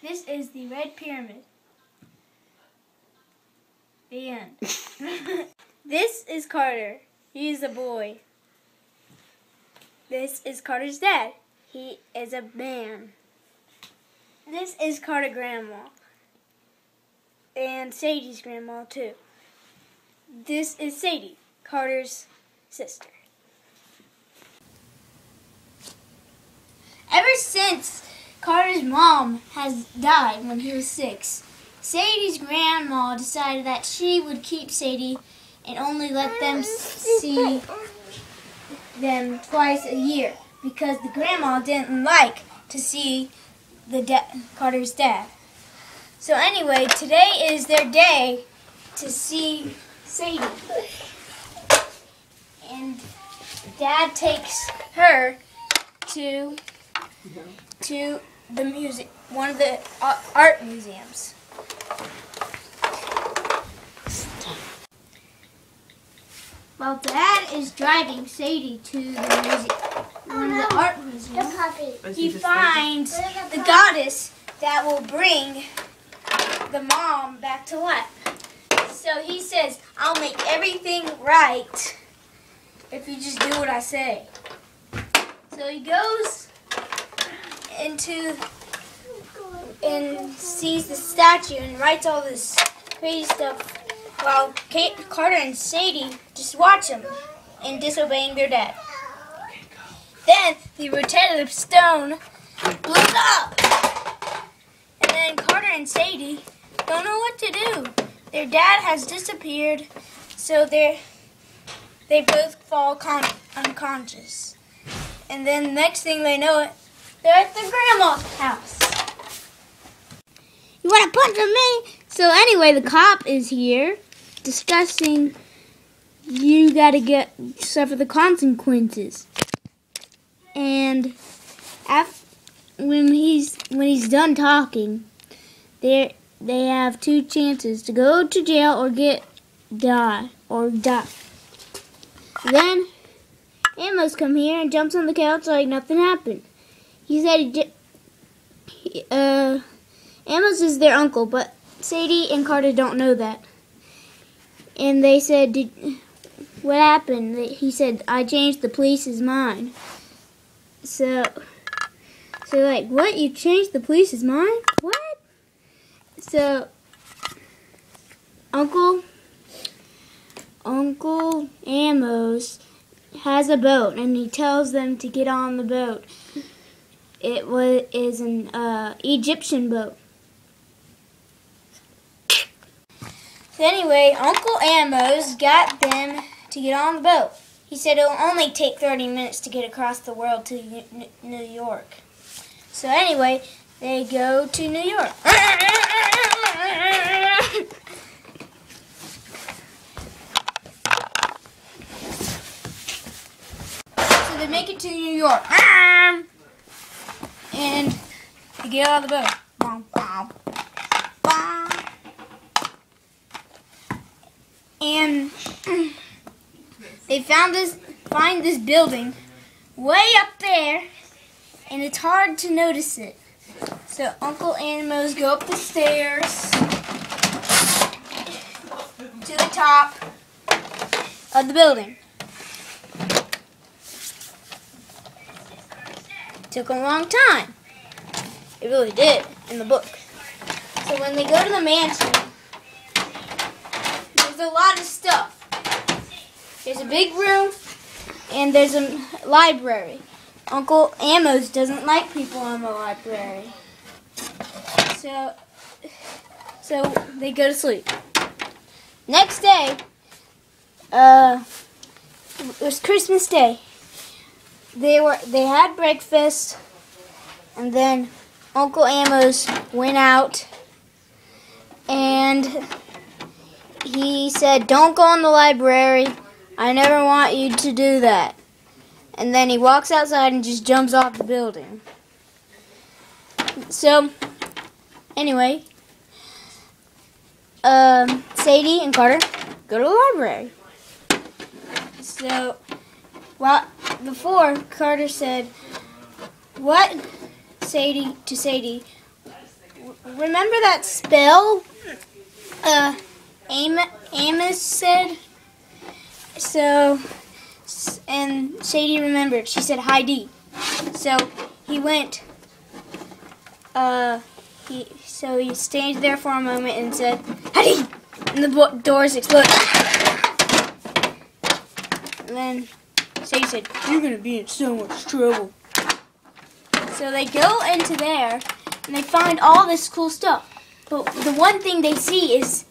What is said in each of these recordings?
This is the Red Pyramid. The end. This is Carter. He's a boy. This is Carter's dad. He is a man. This is Carter's grandma. And Sadie's grandma, too. This is Sadie, Carter's sister. Ever since Carter's mom has died when he was 6, Sadie's grandma decided that she would keep Sadie and only let them see them twice a year because the grandma didn't like to see Carter's dad. So anyway, today is their day to see Sadie. And Dad takes her to the one of the art museums. While Dad is driving Sadie to one of the art museums, he finds the goddess that will bring the mom back to life. So he says, "I'll make everything right if you just do what I say." So he goes into and sees the statue and writes all this crazy stuff while Carter and Sadie just watch him and disobeying their dad. Then the rotative stone blows up. And then Carter and Sadie don't know what to do. Their dad has disappeared, so they both fall unconscious. And then next thing they know it, they're at the grandma's house. You want to punch me? So anyway, the cop is here discussing you got to suffer the consequences. And when he's done talking, they have 2 chances to go to jail or die. Then Amos comes here and jumps on the couch like nothing happened. He said Amos is their uncle, but Sadie and Carter don't know that. And they said, what happened? He said, I changed the police's mind. So like, what? You changed the police's mind? What? So Uncle Amos has a boat, and he tells them to get on the boat. It is an Egyptian boat. So anyway, Uncle Amos got them to get on the boat. He said it'll only take 30 minutes to get across the world to New York. So anyway, they go to New York. So they make it to New York. And they get out of the boat. And they find this building way up there, and it's hard to notice it. So Uncle Amos go up the stairs to the top of the building. Took a long time. It really did in the book. So when they go to the mansion, there's a lot of stuff. There's a big room, and there's a library. Uncle Amos doesn't like people in the library. So they go to sleep. Next day, it was Christmas Day. They had breakfast, and then Uncle Amos went out, and he said, "Don't go in the library. I never want you to do that." And then he walks outside and just jumps off the building. So, anyway, Sadie and Carter go to the library. So, before Carter said, "What, Sadie?" to Sadie, remember that spell Amos said? So, and Sadie remembered. She said, Heidi. So he went, he stayed there for a moment and said, Heidi! And the doors exploded. And then Sadie said, you're going to be in so much trouble. So they go into there and they find all this cool stuff. But the one thing they see is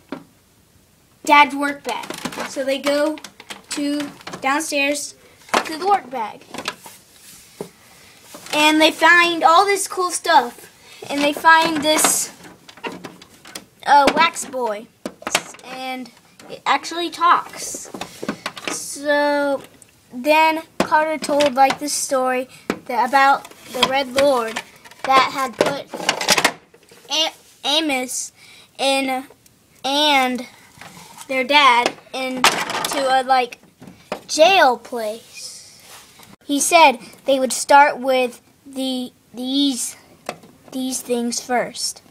Dad's work bag. So they go downstairs to the work bag. And they find all this cool stuff. And they find this wax boy. And it actually talks. So then Carter told like this story about the Red Lord that had put Amos and their dad into a like jail place. He said they would start with these things first.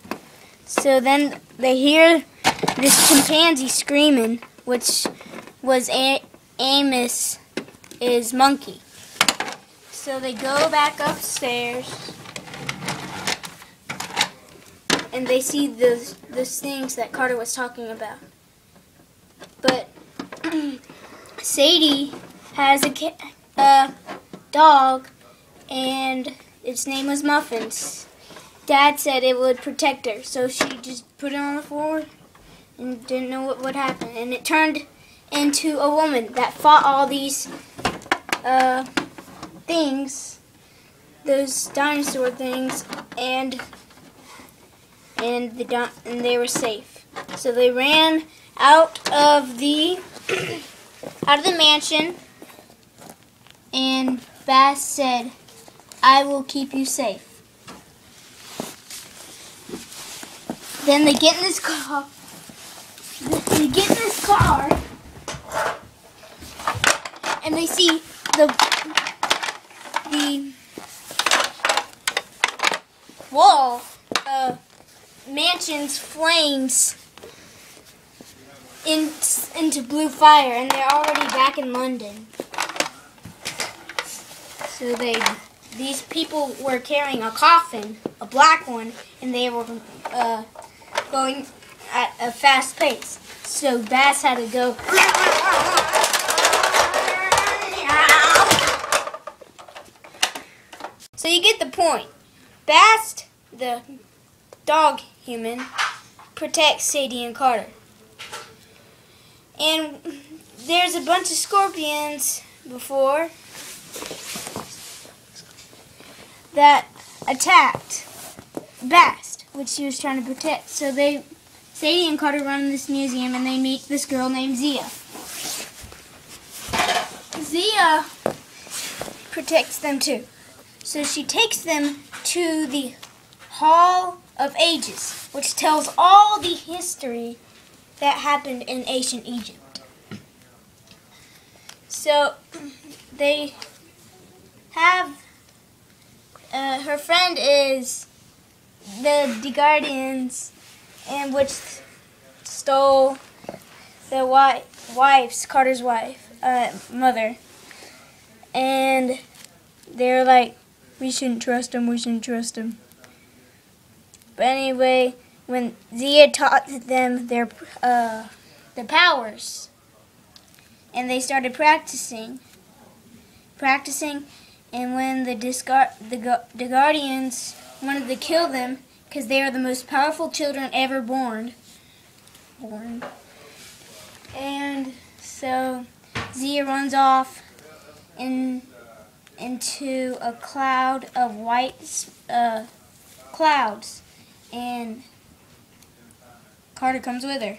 So then they hear this chimpanzee screaming, which was Amos' monkey. So they go back upstairs and they see those things that Carter was talking about. But Sadie has a dog, and its name was Muffins. Dad said it would protect her, so she just put it on the floor and didn't know what would happen. And it turned into a woman that fought all these things, those dinosaur things, and they were safe. So they ran out of the mansion, and Bass said, "I will keep you safe." Then they get in this car. And they see the wall of mansion's flames into blue fire, and they're already back in London. So these people were carrying a coffin, a black one, and they were going at a fast pace. So Bass had to go. So you get the point. Bass, the dog human, protects Sadie and Carter. And there's a bunch of scorpions before that attacked Bass, which he was trying to protect. So Sadie and Carter run in this museum and they meet this girl named Zia. Zia protects them too. So she takes them to the Hall of Ages, which tells all the history that happened in ancient Egypt. So they have, her friend is the Guardians, and which stole the Carter's wife, mother. And they're like, we shouldn't trust him. But anyway, when Zia taught them their powers, and they started practicing, and when the Guardians wanted to kill them because they are the most powerful children ever born, and so Zia runs off into a cloud of white clouds, and Carter comes with her.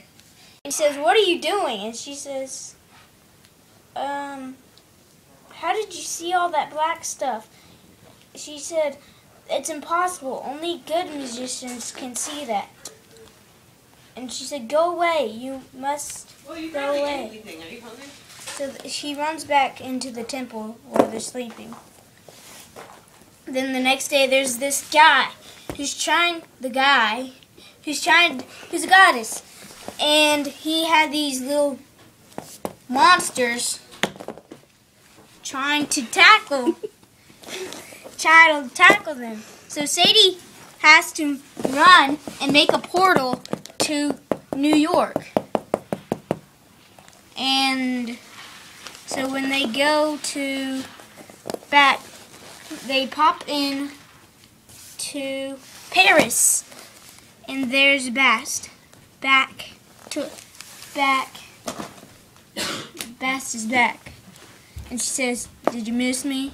He says, "What are you doing?" And she says, "How did you see all that black stuff?" She said, "It's impossible. Only good musicians can see that." And she said, "Go away. You must go away." Are you hungry? So she runs back into the temple where they're sleeping. Then the next day, there's this guy who's a goddess, and he had these little monsters trying to tackle them. So Sadie has to run and make a portal to New York. And so when they go to they pop in to Paris, and there's Bast. Bast is back. And she says, "Did you miss me?"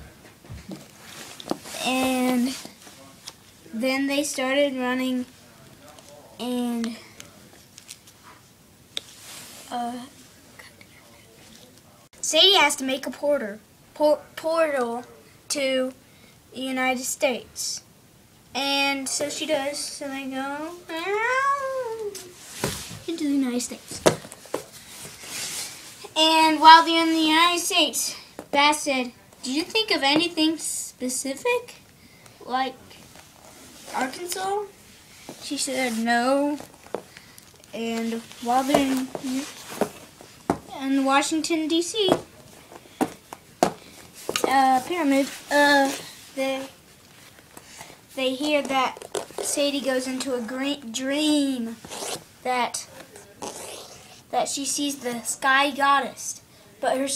And then they started running, and Sadie has to make a portal to the United States. And so she does. So they go into the United States. And while they're in the United States, Bast said, "Did you think of anything specific? Like Arkansas?" She said, "No." And while they're in Washington, D.C., pyramid, they hear that Sadie goes into a great dream that she sees the sky goddess, but her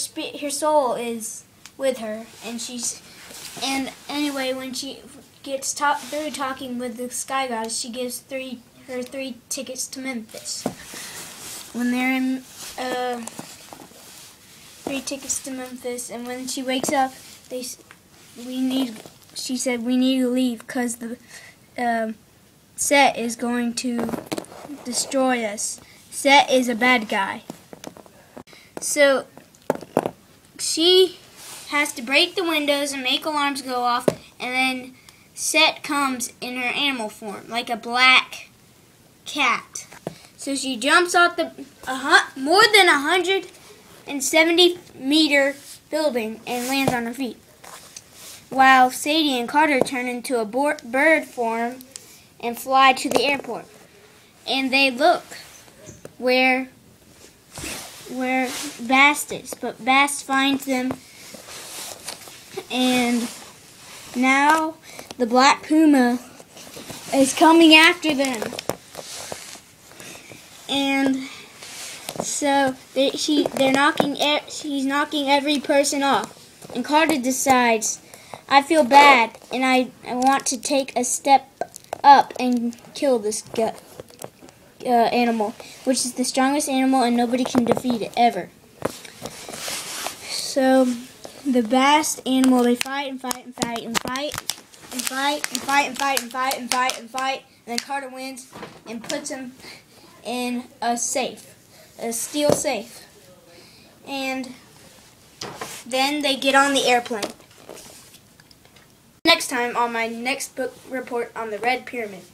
soul is with her, and anyway, when she gets through talking with the sky goddess, she gives her three tickets to Memphis. When they're in 3 tickets to Memphis, and when she wakes up, she said we need to leave because the Set is going to destroy us. Set is a bad guy. So she has to break the windows and make alarms go off, and then Set comes in her animal form, like a black cat. So she jumps off the more than 170-meter building and lands on her feet, while Sadie and Carter turn into a bird form and fly to the airport. And they look where Bast is, but Bast finds them, and now the Black Puma is coming after them. And so she's knocking every person off. And Carter decides, "I feel bad, and I want to take a step up and kill this animal, which is the strongest animal, and nobody can defeat it ever." So the Bast animal, they fight and fight and fight and fight and fight and fight and fight and fight and fight and fight, and then Carter wins and puts him in a safe, a steel safe. And then they get on the airplane. Next time on my next book report on the Red Pyramid.